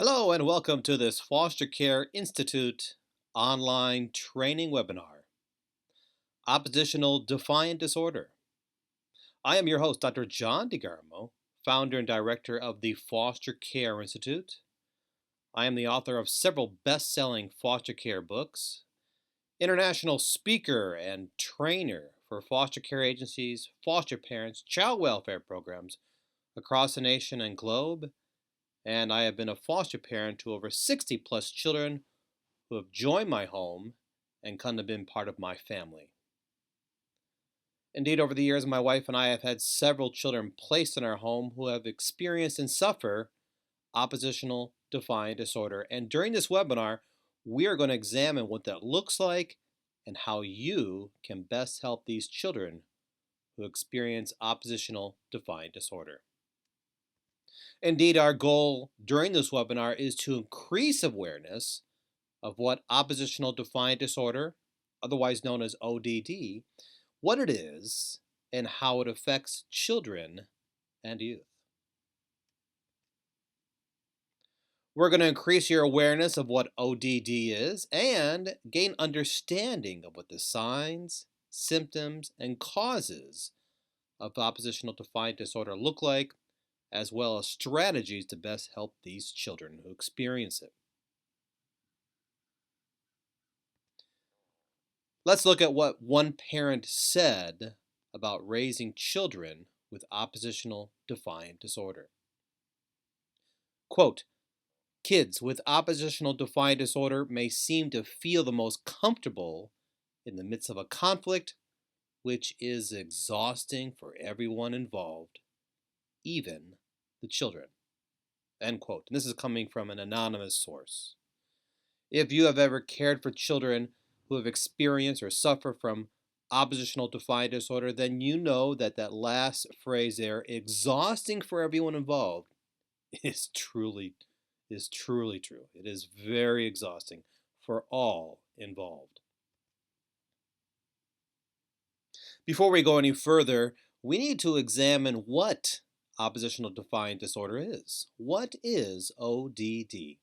Hello and welcome to this Foster Care Institute online training webinar, Oppositional Defiant Disorder. I am your host, Dr. John DeGarmo, founder and director of the Foster Care Institute. I am the author of several best-selling foster care books, international speaker and trainer for foster care agencies, foster parents, child welfare programs across the nation and globe, and I have been a foster parent to over 60 plus children who have joined my home and come to be part of my family. Indeed, over the years, my wife and I have had several children placed in our home who have experienced and suffer oppositional defiant disorder. And during this webinar, we are going to examine what that looks like and how you can best help these children who experience oppositional defiant disorder. Indeed, our goal during this webinar is to increase awareness of what oppositional defiant disorder, otherwise known as ODD, what it is, and how it affects children and youth. We're going to increase your awareness of what ODD is and gain understanding of what the signs, symptoms, and causes of oppositional defiant disorder look like, as well as strategies to best help these children who experience it. Let's look at what one parent said about raising children with oppositional defiant disorder. Quote, kids with oppositional defiant disorder may seem to feel the most comfortable in the midst of a conflict, which is exhausting for everyone involved, even the children. End quote. And this is coming from an anonymous source. If you have ever cared for children who have experienced or suffer from oppositional defiant disorder, then you know that that last phrase there, exhausting for everyone involved, is truly true. It is very exhausting for all involved. Before we go any further, we need to examine what oppositional defiant disorder is. What is ODD?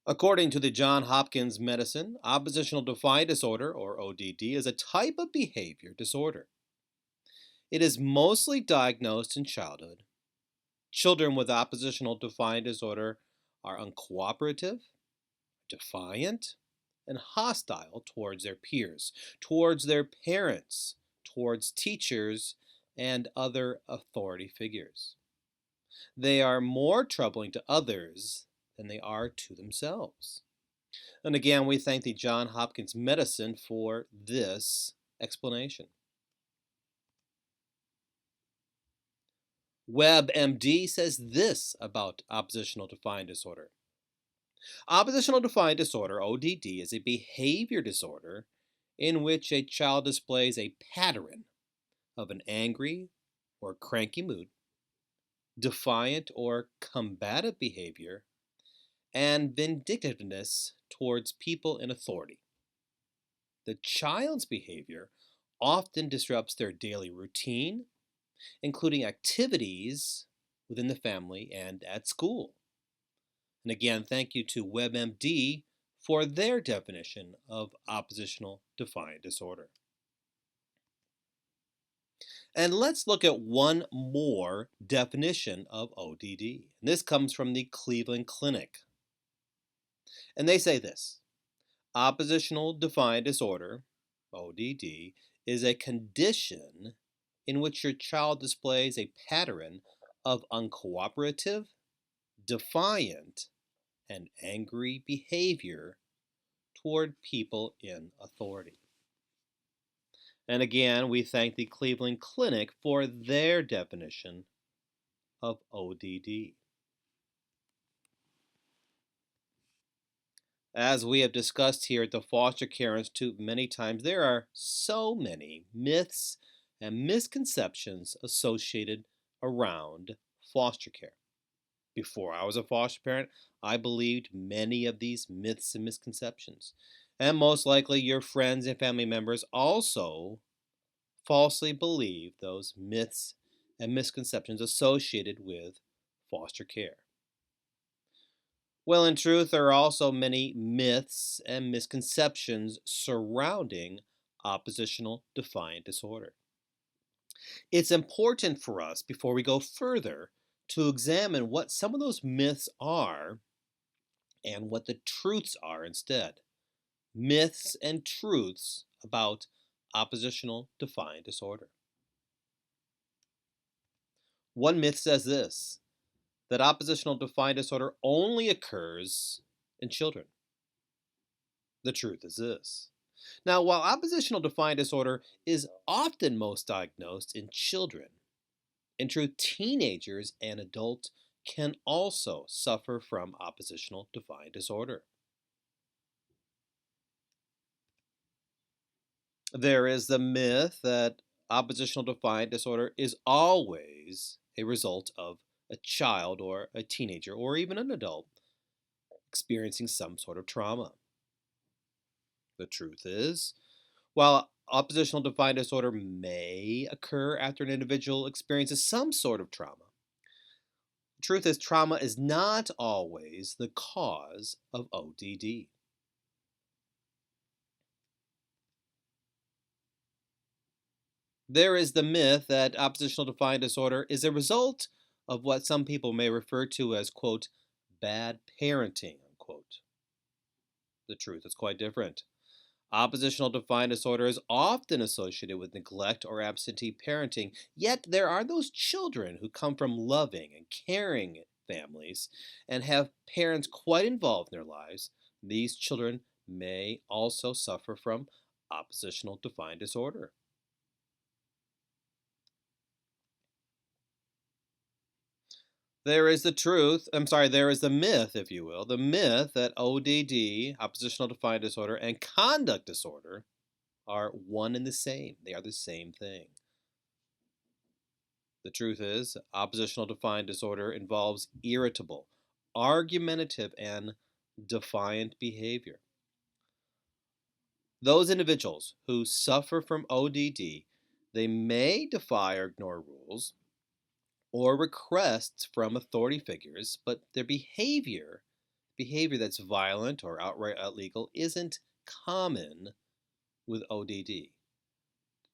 According to the Johns Hopkins Medicine, oppositional defiant disorder, or ODD, is a type of behavior disorder. It is mostly diagnosed in childhood. Children with oppositional defiant disorder are uncooperative, defiant, and hostile towards their peers, towards their parents, towards teachers, and other authority figures. They are more troubling to others than they are to themselves. And again, we thank the Johns Hopkins Medicine for this explanation. WebMD says this about oppositional defiant disorder. Oppositional defiant disorder, ODD, is a behavior disorder in which a child displays a pattern of an angry or cranky mood, defiant or combative behavior, and vindictiveness towards people in authority. The child's behavior often disrupts their daily routine, including activities within the family and at school. And again, thank you to WebMD for their definition of oppositional defiant disorder. And let's look at one more definition of ODD. And this comes from the Cleveland Clinic. And they say this: oppositional defiant disorder, ODD, is a condition in which your child displays a pattern of uncooperative, defiant, and angry behavior toward people in authority. And again, we thank the Cleveland Clinic for their definition of ODD. As we have discussed here at the Foster Care Institute many times, there are so many myths and misconceptions associated around foster care. Before I was a foster parent, I believed many of these myths and misconceptions. And most likely your friends and family members also falsely believe those myths and misconceptions associated with foster care. Well, in truth, there are also many myths and misconceptions surrounding oppositional defiant disorder. It's important for us, before we go further, to examine what some of those myths are and what the truths are instead. Myths and truths about oppositional defiant disorder. One myth says this, that oppositional defiant disorder only occurs in children. The truth is this. Now, while oppositional defiant disorder is often most diagnosed in children, in truth, teenagers and adults can also suffer from oppositional defiant disorder. There is the myth that oppositional defiant disorder is always a result of a child or a teenager or even an adult experiencing some sort of trauma. The truth is, while oppositional defiant disorder may occur after an individual experiences some sort of trauma, the truth is trauma is not always the cause of ODD. There is the myth that oppositional defiant disorder is a result of what some people may refer to as, quote, bad parenting, unquote. The truth is quite different. Oppositional defiant disorder is often associated with neglect or absentee parenting, yet there are those children who come from loving and caring families and have parents quite involved in their lives. These children may also suffer from oppositional defiant disorder. There is the myth, if you will, the myth that ODD, oppositional defiant disorder, and conduct disorder are one and the same. They are the same thing. The truth is, oppositional defiant disorder involves irritable, argumentative, and defiant behavior. Those individuals who suffer from ODD, they may defy or ignore rules or requests from authority figures, but their behavior that's violent or outright illegal, isn't common with ODD.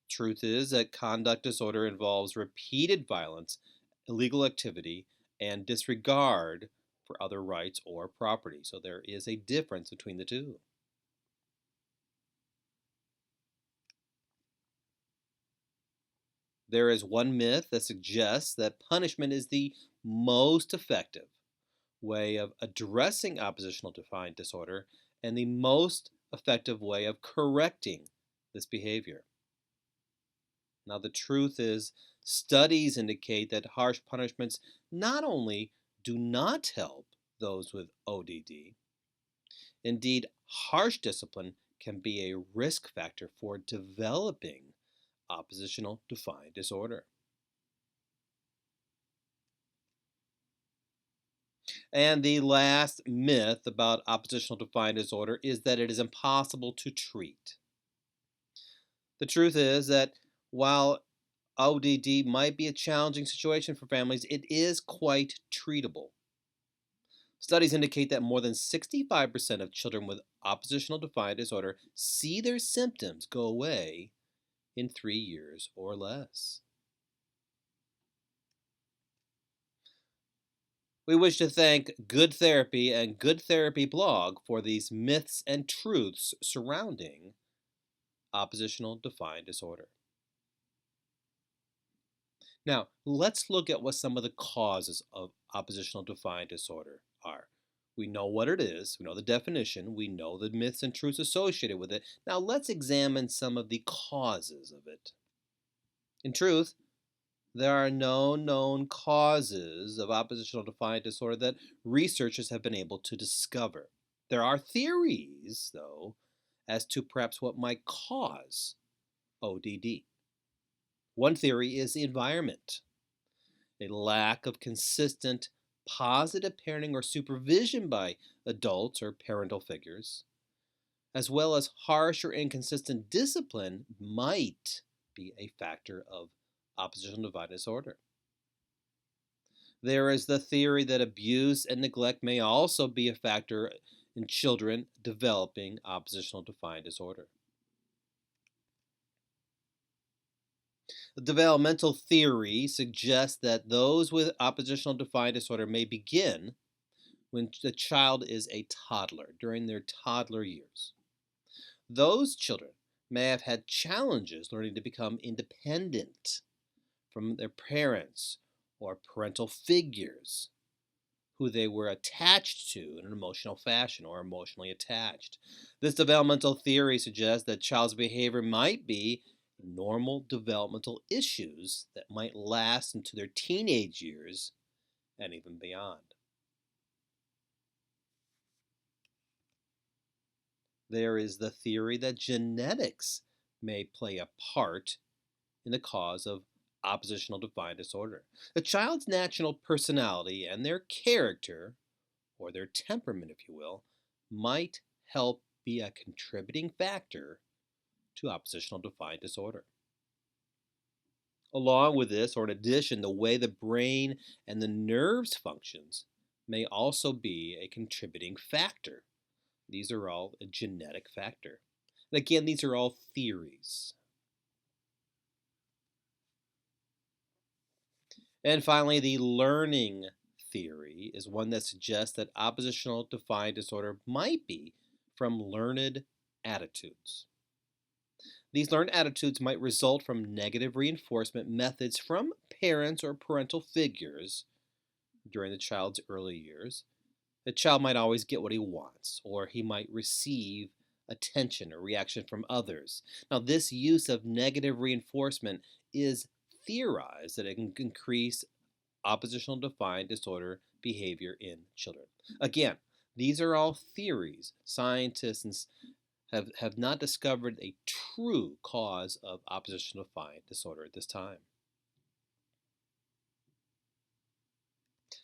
Truth is that conduct disorder involves repeated violence, illegal activity, and disregard for other rights or property. So there is a difference between the two. There is one myth that suggests that punishment is the most effective way of addressing oppositional defiant disorder and the most effective way of correcting this behavior. Now, the truth is, studies indicate that harsh punishments not only do not help those with ODD, indeed, harsh discipline can be a risk factor for developing oppositional defiant disorder. And the last myth about oppositional defiant disorder is that it is impossible to treat. The truth is that while ODD might be a challenging situation for families, it is quite treatable. Studies indicate that more than 65% of children with oppositional defiant disorder see their symptoms go away in 3 years or less. We wish to thank Good Therapy and Good Therapy blog for these myths and truths surrounding oppositional defiant disorder. Now, let's look at what some of the causes of oppositional defiant disorder are. We know what it is, we know the definition, we know the myths and truths associated with it. Now, let's examine some of the causes of it. In truth, there are no known causes of oppositional defiant disorder that researchers have been able to discover. There are theories, though, as to perhaps what might cause ODD. One theory is the environment. A lack of consistent positive parenting or supervision by adults or parental figures, as well as harsh or inconsistent discipline, might be a factor of oppositional defiant disorder. There is the theory that abuse and neglect may also be a factor in children developing oppositional defiant disorder. The developmental theory suggests that those with oppositional defiant disorder may begin when the child is a toddler, during their toddler years. Those children may have had challenges learning to become independent from their parents or parental figures who they were attached to in an emotional fashion or emotionally attached. This developmental theory suggests that child's behavior might be normal developmental issues that might last into their teenage years and even beyond. There is the theory that genetics may play a part in the cause of oppositional defiant disorder. The child's natural personality and their character, or their temperament, if you will, might help be a contributing factor to oppositional defiant disorder. Along with this, or in addition, the way the brain and the nerves functions may also be a contributing factor. These are all a genetic factor. And again, these are all theories. And finally, the learning theory is one that suggests that oppositional defiant disorder might be from learned attitudes. These learned attitudes might result from negative reinforcement methods from parents or parental figures during the child's early years. The child might always get what he wants, or he might receive attention or reaction from others. Now, this use of negative reinforcement is theorized that it can increase oppositional defiant disorder behavior in children. Again, these are all theories. Scientists have not discovered a true cause of oppositional defiant disorder at this time.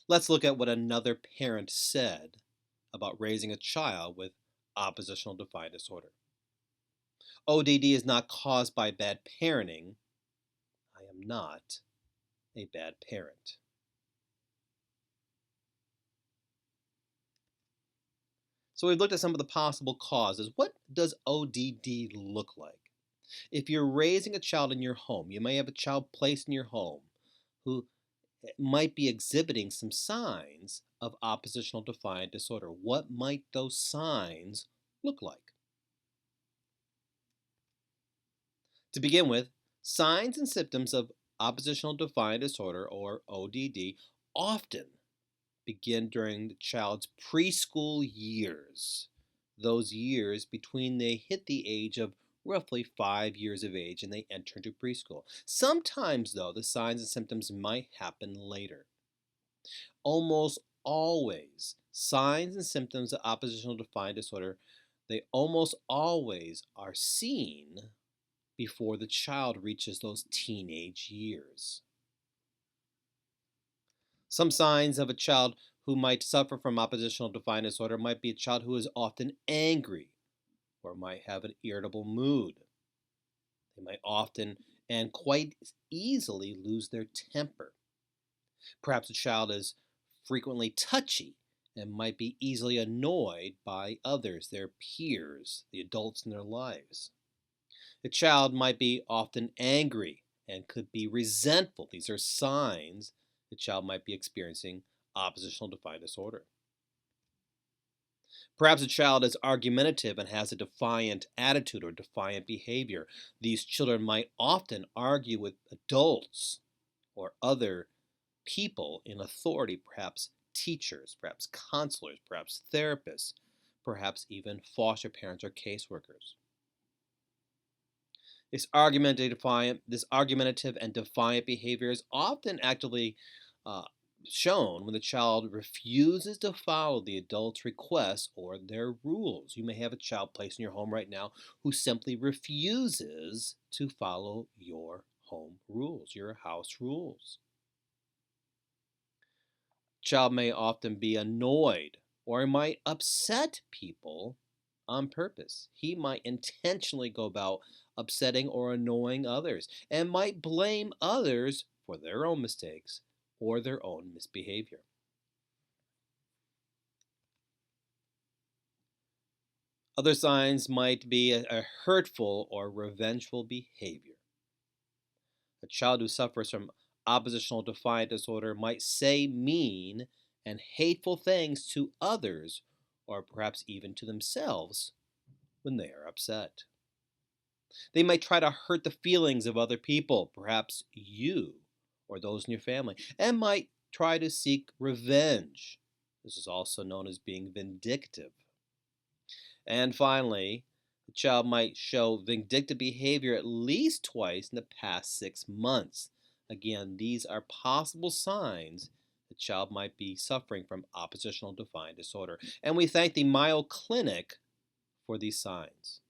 Let's look at what another parent said about raising a child with oppositional defiant disorder. ODD is not caused by bad parenting. I am not a bad parent. So we've looked at some of the possible causes. What does ODD look like? If you're raising a child in your home, you may have a child placed in your home who might be exhibiting some signs of oppositional defiant disorder. What might those signs look like? To begin with, signs and symptoms of oppositional defiant disorder, or ODD, often begin during the child's preschool years. Those years between they hit the age of roughly 5 years of age and they enter into preschool. Sometimes, though, the signs and symptoms might happen later. Almost always, signs and symptoms of oppositional defiant disorder, they almost always are seen before the child reaches those teenage years. Some signs of a child who might suffer from oppositional defiant disorder might be a child who is often angry or might have an irritable mood. They might often and quite easily lose their temper. Perhaps a child is frequently touchy and might be easily annoyed by others, their peers, the adults in their lives. The child might be often angry and could be resentful. These are signs the child might be experiencing oppositional defiant disorder. Perhaps a child is argumentative and has a defiant attitude or defiant behavior. These children might often argue with adults or other people in authority, perhaps teachers, perhaps counselors, perhaps therapists, perhaps even foster parents or caseworkers. This argumentative and defiant behavior is often actively uh, shown when the child refuses to follow the adult's requests or their rules. You may have a child placed in your home right now who simply refuses to follow your home rules, your house rules. Child may often be annoyed or might upset people on purpose. He might intentionally go about upsetting or annoying others and might blame others for their own mistakes or their own misbehavior. Other signs might be a hurtful or revengeful behavior. A child who suffers from oppositional defiant disorder might say mean and hateful things to others, or perhaps even to themselves, when they are upset. They might try to hurt the feelings of other people, perhaps you or those in your family, and might try to seek revenge. This is also known as being vindictive. And finally, the child might show vindictive behavior at least twice in the past 6 months. Again, these are possible signs the child might be suffering from oppositional defiant disorder. And we thank the Mayo Clinic for these signs.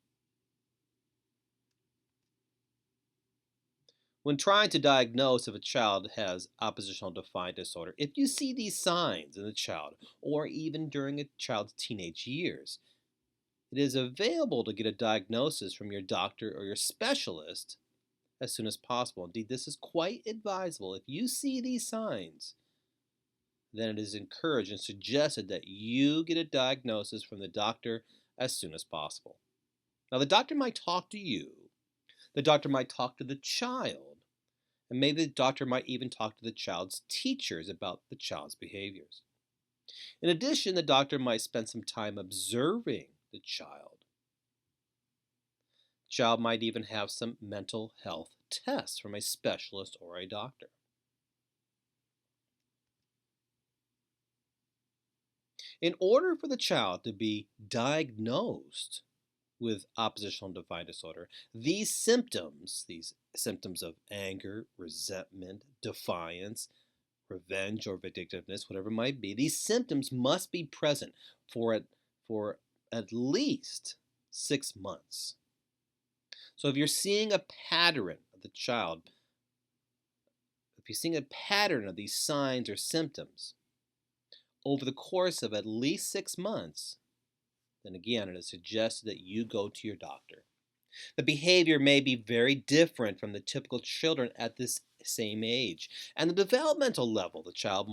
When trying to diagnose if a child has oppositional defiant disorder, if you see these signs in the child, or even during a child's teenage years, it is available to get a diagnosis from your doctor or your specialist as soon as possible. Indeed, this is quite advisable. If you see these signs, then it is encouraged and suggested that you get a diagnosis from the doctor as soon as possible. Now, the doctor might talk to you, the doctor might talk to the child, and maybe the doctor might even talk to the child's teachers about the child's behaviors. In addition, the doctor might spend some time observing the child. The child might even have some mental health tests from a specialist or a doctor. In order for the child to be diagnosed with oppositional defiant disorder, these symptoms of anger, resentment, defiance, revenge, or vindictiveness, whatever it might be, these symptoms must be present for at least 6 months. So if you're seeing a pattern of the child, if you're seeing a pattern of these signs or symptoms over the course of at least 6 months, then again, it is suggested that you go to your doctor. The behavior may be very different from the typical children at this same age, and the developmental level of the child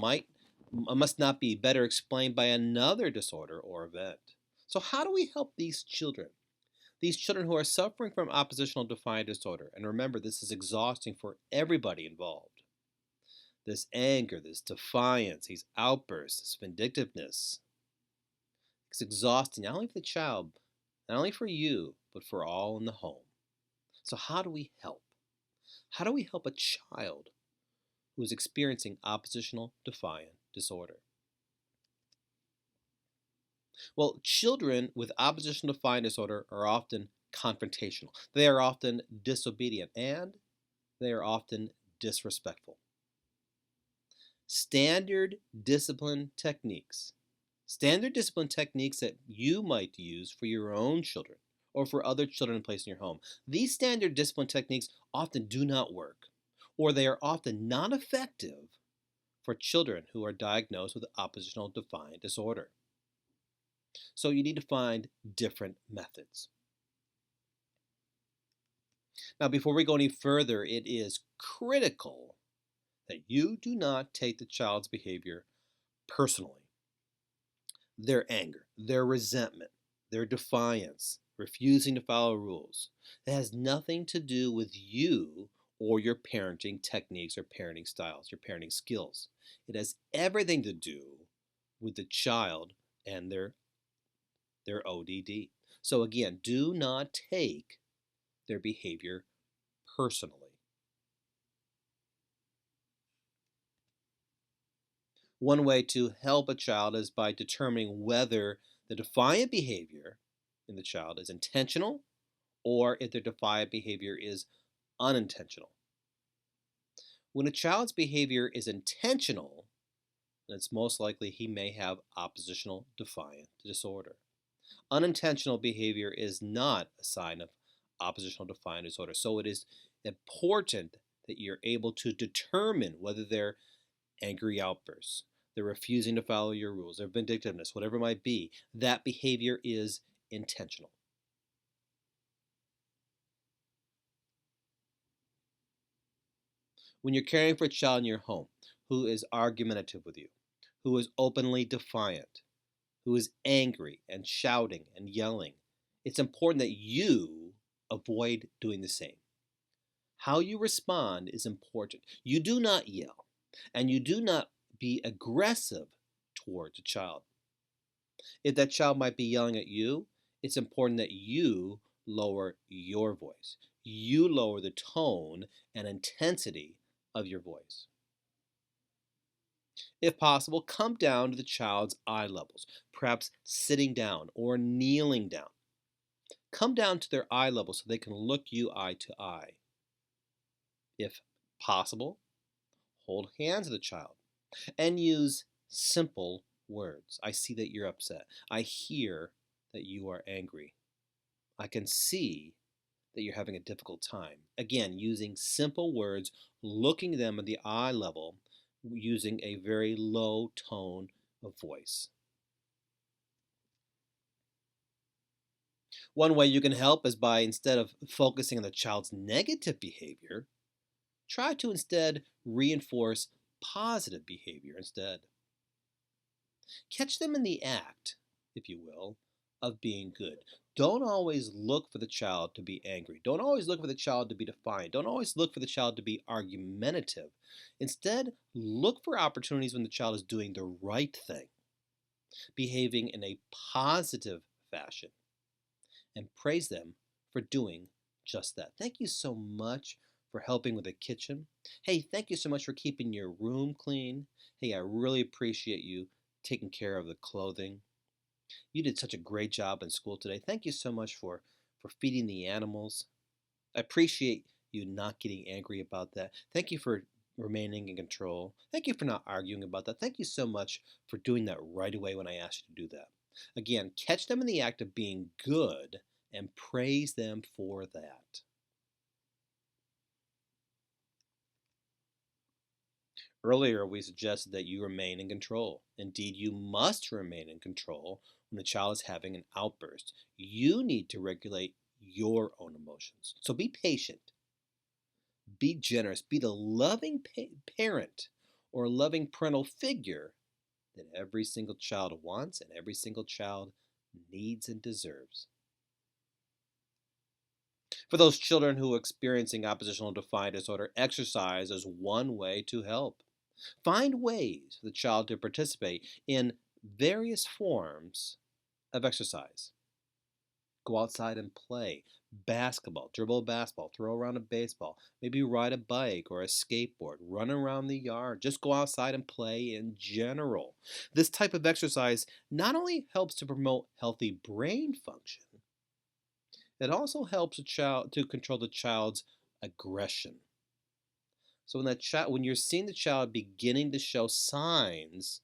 must not be better explained by another disorder or event. So how do we help these children? These children who are suffering from oppositional defiant disorder, and remember, this is exhausting for everybody involved. This anger, this defiance, these outbursts, this vindictiveness, it's exhausting not only for the child, not only for you, but for all in the home. So how do we help? How do we help a child who is experiencing oppositional defiant disorder? Well, children with oppositional defiant disorder are often confrontational. They are often disobedient, and they are often disrespectful. Standard discipline techniques that you might use for your own children or for other children placed in your home. These standard discipline techniques often do not work, or they are often not effective for children who are diagnosed with oppositional defiant disorder. So you need to find different methods. Now, before we go any further, it is critical that you do not take the child's behavior personally. Their anger, their resentment, their defiance, refusing to follow rules. It has nothing to do with you or your parenting techniques or parenting styles, your parenting skills. It has everything to do with the child and their ODD. So again, do not take their behavior personally. One way to help a child is by determining whether the defiant behavior in the child is intentional or if their defiant behavior is unintentional. When a child's behavior is intentional, then it's most likely he may have oppositional defiant disorder. Unintentional behavior is not a sign of oppositional defiant disorder. So it is important that you're able to determine whether they're angry outbursts, they're refusing to follow your rules, their vindictiveness, whatever it might be, that behavior is intentional. When you're caring for a child in your home, who is argumentative with you, who is openly defiant, who is angry and shouting and yelling, it's important that you avoid doing the same. How you respond is important. You do not yell, and you do not be aggressive towards a child. If that child might be yelling at you, it's important that you lower your voice. You lower the tone and intensity of your voice. If possible, come down to the child's eye levels, perhaps sitting down or kneeling down. Come down to their eye level so they can look you eye to eye. If possible, hold hands with the child and use simple words. I see that you're upset. I hear that you are angry. I can see that you're having a difficult time. Again, using simple words, looking them at the eye level, using a very low tone of voice. One way you can help is by, instead of focusing on the child's negative behavior, try to instead reinforce positive behavior instead. Catch them in the act, if you will, of being good. Don't always look for the child to be angry. Don't always look for the child to be defiant. Don't always look for the child to be argumentative. Instead, look for opportunities when the child is doing the right thing, behaving in a positive fashion, and praise them for doing just that. Thank you so much for helping with the kitchen. Hey, thank you so much for keeping your room clean. Hey, I really appreciate you taking care of the clothing. You did such a great job in school today. Thank you so much for feeding the animals. I appreciate you not getting angry about that. Thank you for remaining in control. Thank you for not arguing about that. Thank you so much for doing that right away when I asked you to do that. Again, catch them in the act of being good and praise them for that. Earlier, we suggested that you remain in control. Indeed, you must remain in control when the child is having an outburst. You need to regulate your own emotions. So be patient, be generous, be the loving parent or loving parental figure that every single child wants and every single child needs and deserves. For those children who are experiencing oppositional defiant disorder, exercise is one way to help. Find ways for the child to participate in various forms of exercise. Go outside and play basketball, dribble a basketball, throw around a baseball, maybe ride a bike or a skateboard, run around the yard, just go outside and play in general. This type of exercise not only helps to promote healthy brain function, it also helps a child to control the child's aggression. So when you're seeing the child beginning to show signs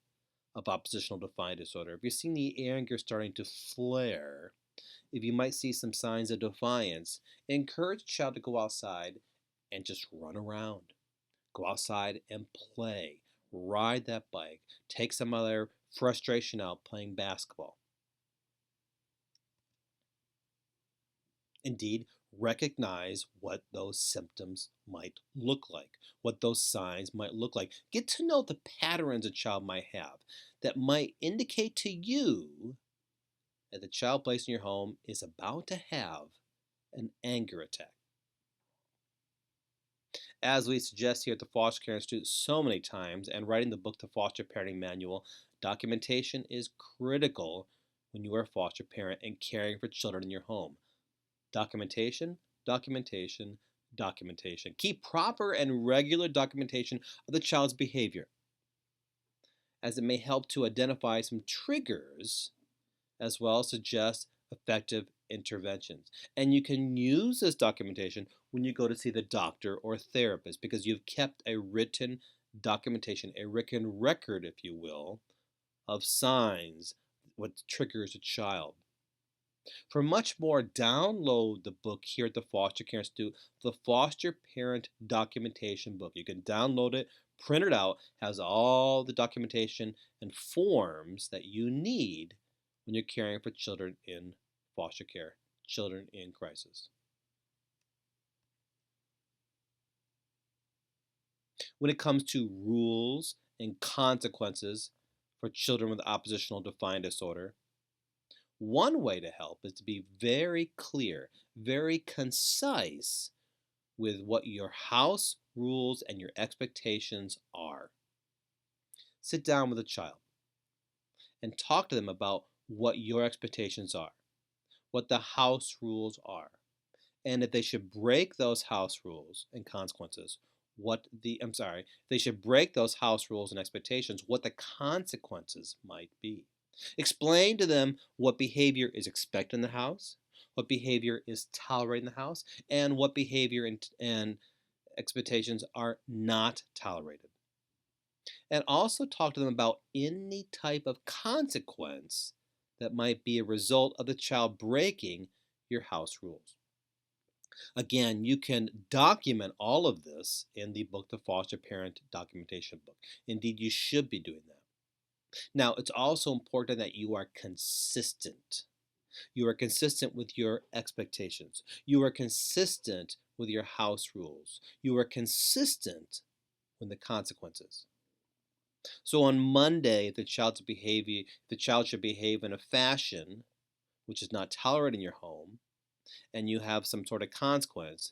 of oppositional defiant disorder, if you're seeing the anger starting to flare, if you might see some signs of defiance, encourage the child to go outside and just run around. Go outside and play. Ride that bike. Take some of their frustration out playing basketball. Indeed, recognize what those symptoms might look like, what those signs might look like. Get to know the patterns a child might have that might indicate to you that the child placed in your home is about to have an anger attack. As we suggest here at the Foster Care Institute so many times, and writing the book, The Foster Parenting Manual, documentation is critical when you are a foster parent and caring for children in your home. Documentation, documentation, documentation. Keep proper and regular documentation of the child's behavior, as it may help to identify some triggers as well as suggest effective interventions. And you can use this documentation when you go to see the doctor or therapist, because you've kept a written documentation, a written record, if you will, of signs, what triggers a child. For much more, download the book here at the Foster Care Institute, the Foster Parent Documentation Book. You can download it, print it out, has all the documentation and forms that you need when you're caring for children in foster care, children in crisis. when it comes to rules and consequences for children with oppositional defiant disorder, one way to help is to be very clear, very concise with what your house rules and your expectations are. Sit down with a child and talk to them about what your expectations are, what the house rules are, and if they should break those house rules and consequences, they should break those house rules and expectations, what the consequences might be. Explain to them what behavior is expected in the house, what behavior is tolerated in the house, and what behavior and expectations are not tolerated. And also talk to them about any type of consequence that might be a result of the child breaking your house rules. Again, you can document all of this in the book, The Foster Parent Documentation Book. Indeed, you should be doing that. Now, it's also important that you are consistent. You are consistent with your expectations. You are consistent with your house rules. You are consistent with the consequences. So on Monday, the child should behave in a fashion which is not tolerated in your home, and you have some sort of consequence,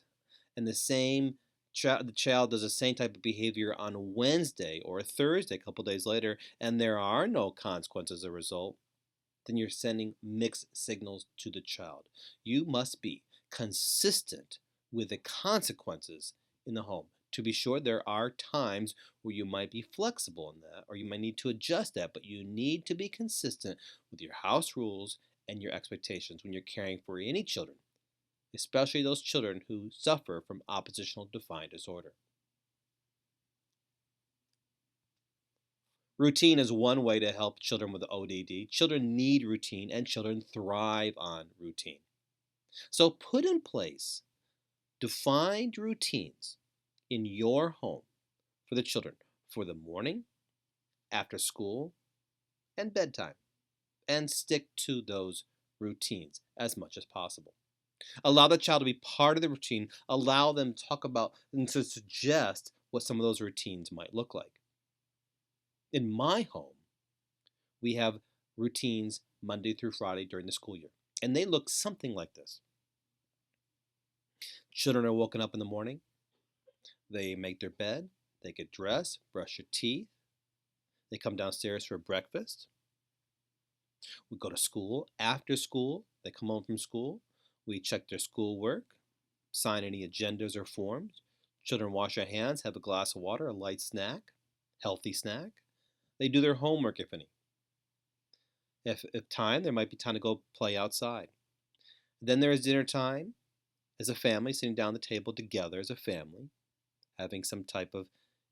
and the child does the same type of behavior on Wednesday or Thursday, a couple days later, and there are no consequences as a result, then you're sending mixed signals to the child. You must be consistent with the consequences in the home. To be sure, there are times where you might be flexible in that, or you might need to adjust that, but you need to be consistent with your house rules and your expectations when you're caring for any children, especially those children who suffer from oppositional defiant disorder. Routine is one way to help children with ODD. Children need routine and children thrive on routine. So put in place defined routines in your home for the children for the morning, after school, and bedtime, and stick to those routines as much as possible. Allow the child to be part of the routine. Allow them to talk about and to suggest what some of those routines might look like. In my home, we have routines Monday through Friday during the school year, and they look something like this. Children are woken up in the morning, they make their bed, they get dressed, brush their teeth, they come downstairs for breakfast. We go to school. After school, they come home from school. We check their schoolwork, sign any agendas or forms. Children wash their hands, have a glass of water, a light snack, healthy snack. They do their homework, if any. If time, there might be time to go play outside. Then there is dinner time as a family, sitting down at the table together as a family, having some type of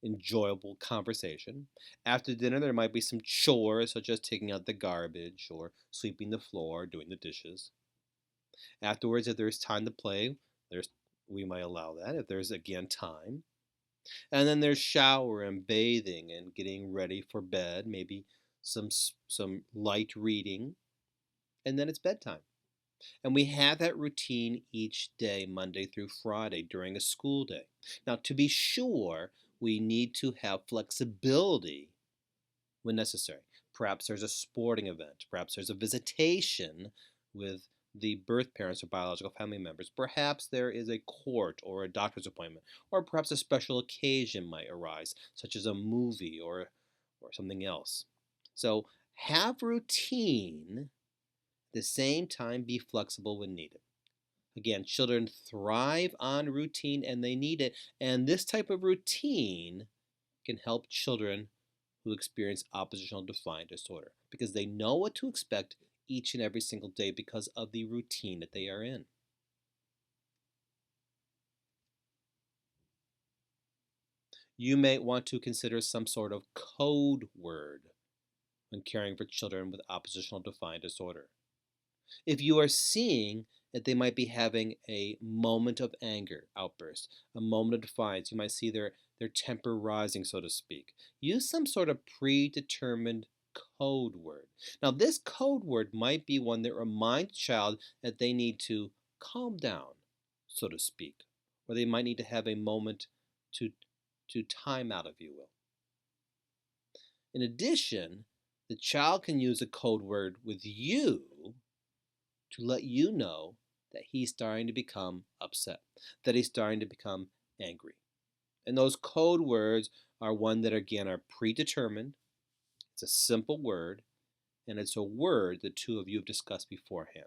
enjoyable conversation. After dinner, there might be some chores such as taking out the garbage or sweeping the floor, doing the dishes. Afterwards, if there's time to play, we might allow that if there's again time. And then there's shower and bathing and getting ready for bed, maybe some light reading, and then it's bedtime. And we have that routine each day, Monday through Friday, during a school day. Now, to be sure, we need to have flexibility when necessary. Perhaps there's a sporting event. Perhaps there's a visitation with the birth parents or biological family members. Perhaps there is a court or a doctor's appointment. Or perhaps a special occasion might arise, such as a movie or something else. So have routine, at the same time be flexible when needed. Again, children thrive on routine and they need it. And this type of routine can help children who experience oppositional defiant disorder because they know what to expect each and every single day because of the routine that they are in. You may want to consider some sort of code word when caring for children with oppositional defiant disorder. If you are seeing that they might be having a moment of anger outburst, a moment of defiance, you might see their temper rising, so to speak. Use some sort of predetermined code word. Now, this code word might be one that reminds the child that they need to calm down, so to speak, or they might need to have a moment to to time out, if you will. In addition, the child can use a code word with you to let you know that he's starting to become upset, that he's starting to become angry. And those code words are one that, again, are predetermined. It's a simple word, and it's a word the two of you have discussed beforehand.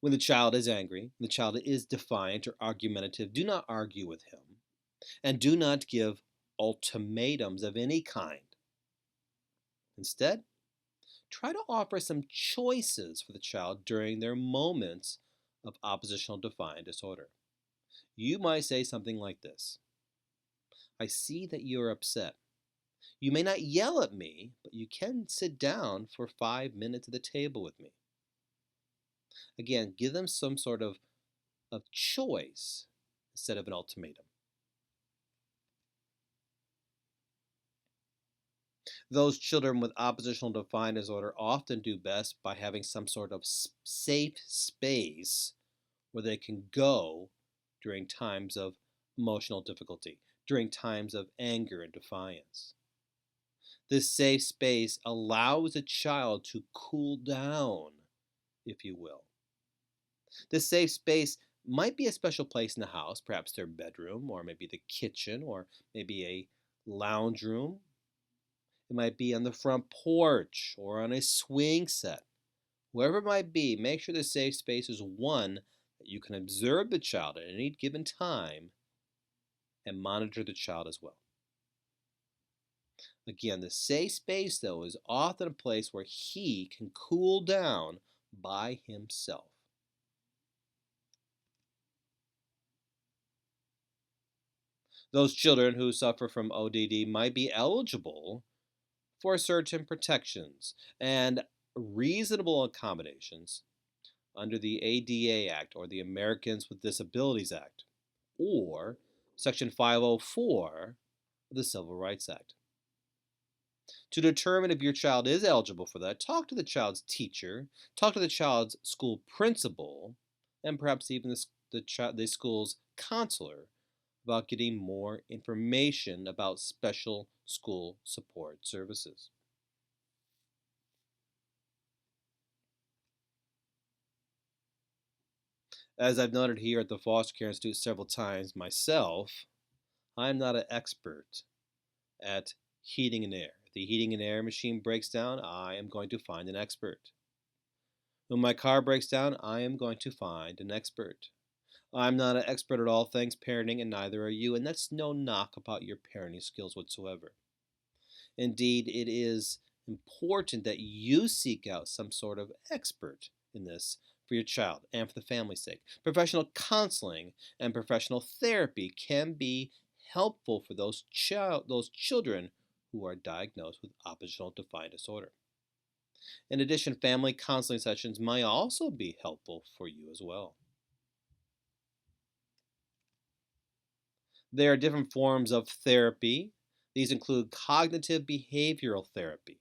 When the child is angry, the child is defiant or argumentative, do not argue with him, and do not give ultimatums of any kind. Instead, try to offer some choices for the child during their moments of oppositional defiant disorder. You might say something like this: I see that you're upset. You may not yell at me, but you can sit down for 5 minutes at the table with me. Again, give them some sort of choice instead of an ultimatum. Those children with oppositional defiant disorder often do best by having some sort of safe space where they can go during times of emotional difficulty, during times of anger and defiance. This safe space allows a child to cool down, if you will. This safe space might be a special place in the house, perhaps their bedroom, or maybe the kitchen, or maybe a lounge room. It might be on the front porch or on a swing set. Wherever it might be, make sure the safe space is one that you can observe the child at any given time and monitor the child as well. Again, the safe space, though, is often a place where he can cool down by himself. Those children who suffer from ODD might be eligible for certain protections and reasonable accommodations under the ADA Act or the Americans with Disabilities Act or Section 504 of the Civil Rights Act. To determine if your child is eligible for that, talk to the child's teacher, talk to the child's school principal, and perhaps even the school's counselor about getting more information about special school support services. As I've noted here at the Foster Care Institute several times myself, I'm not an expert at heating and air. If the heating and air machine breaks down, I am going to find an expert. When my car breaks down, I am going to find an expert. I'm not an expert at all things parenting, and neither are you, and that's no knock about your parenting skills whatsoever. Indeed, it is important that you seek out some sort of expert in this for your child and for the family's sake. Professional counseling and professional therapy can be helpful for those children who are diagnosed with oppositional defiant disorder. In addition, family counseling sessions might also be helpful for you as well. There are different forms of therapy. These include cognitive behavioral therapy.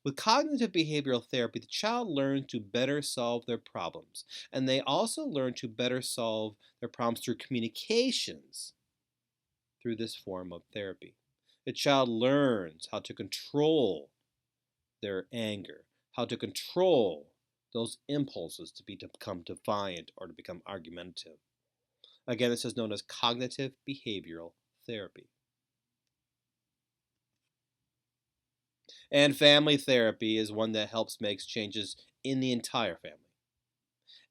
With cognitive behavioral therapy, the child learns to better solve their problems, and they also learn to better solve their problems through communications through this form of therapy. The child learns how to control their anger, how to control those impulses to become defiant or to become argumentative. Again, this is known as cognitive behavioral therapy. And family therapy is one that helps make changes in the entire family.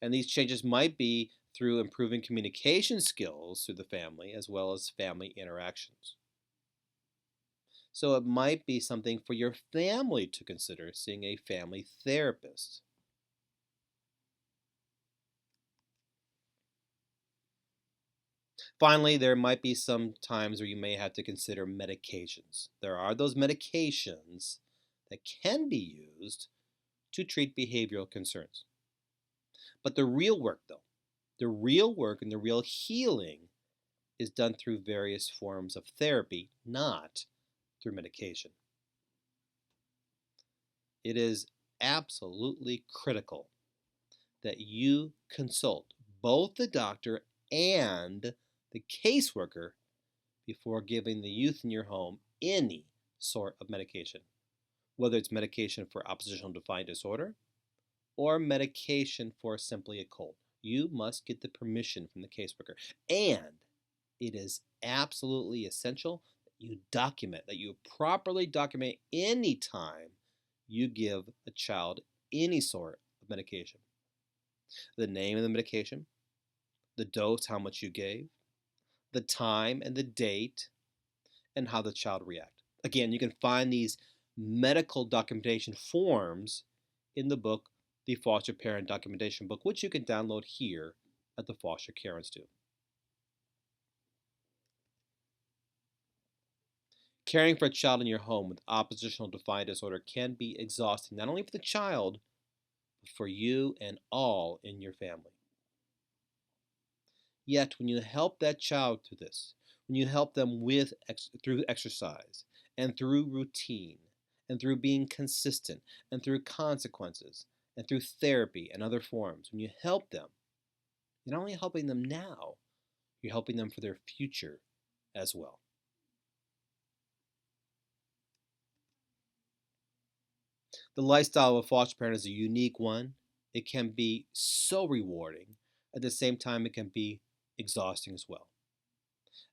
And these changes might be through improving communication skills through the family as well as family interactions. So it might be something for your family to consider seeing a family therapist. Finally, there might be some times where you may have to consider medications. There are those medications that can be used to treat behavioral concerns. But the real work, though, the real work and the real healing is done through various forms of therapy, not through medication. It is absolutely critical that you consult both the doctor and the caseworker before giving the youth in your home any sort of medication, whether it's medication for oppositional defiant disorder or medication for simply a cold. You must get the permission from the caseworker. And it is absolutely essential that you document, that you properly document any time you give a child any sort of medication. The name of the medication, the dose, how much you gave, the time and the date, and how the child reacted. Again, you can find these medical documentation forms in the book, the Foster Parent Documentation Book, which you can download here at the Foster Care Institute. Caring for a child in your home with oppositional defiant disorder can be exhausting, not only for the child, but for you and all in your family. Yet, when you help that child through this, when you help them through exercise and through routine and through being consistent and through consequences and through therapy and other forms, when you help them, you're not only helping them now, you're helping them for their future as well. The lifestyle of a foster parent is a unique one. It can be so rewarding. At the same time, it can be exhausting as well.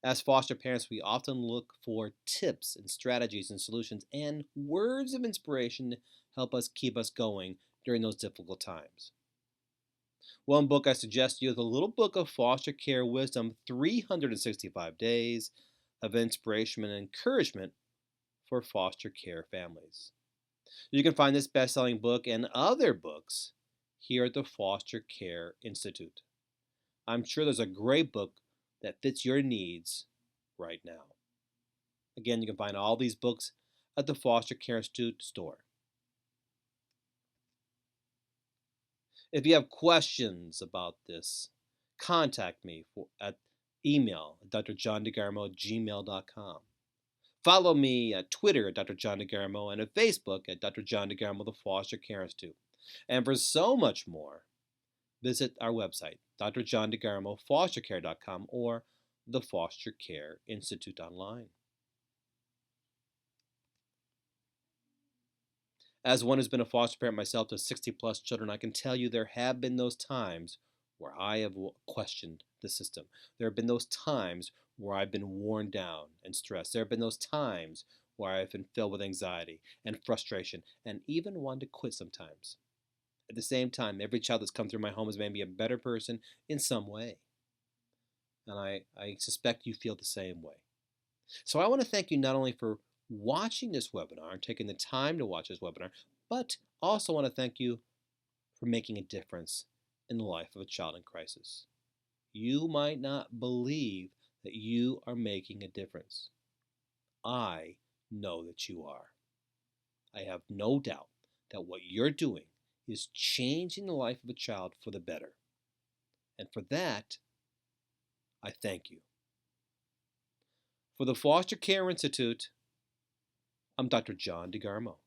As foster parents, we often look for tips and strategies and solutions and words of inspiration to help us keep us going during those difficult times. One book I suggest to you is the little book of foster care wisdom, 365 Days of Inspiration and Encouragement for Foster Care Families. You can find this best-selling book and other books here at the Foster Care Institute. I'm sure there's a great book that fits your needs right now. Again, you can find all these books at the Foster Care Institute store. If you have questions about this, contact me at email at drjohndegarmo@gmail.com. Follow me at Twitter at Dr. John DeGarmo and at Facebook at Dr. John DeGarmo, the Foster Care Institute. And for so much more, visit our website, drjohndegarmofostercare.com or the Foster Care Institute online. As one who's been a foster parent myself to 60 plus children, I can tell you there have been those times where I have questioned the system. There have been those times where I've been worn down and stressed. There have been those times where I've been filled with anxiety and frustration and even wanted to quit sometimes. At the same time, every child that's come through my home has made me a better person in some way. And I suspect you feel the same way. So I want to thank you not only for watching this webinar and taking the time to watch this webinar, but also want to thank you for making a difference in the life of a child in crisis. You might not believe that you are making a difference. I know that you are. I have no doubt that what you're doing is changing the life of a child for the better. And for that, I thank you. For the Foster Care Institute, I'm Dr. John DeGarmo.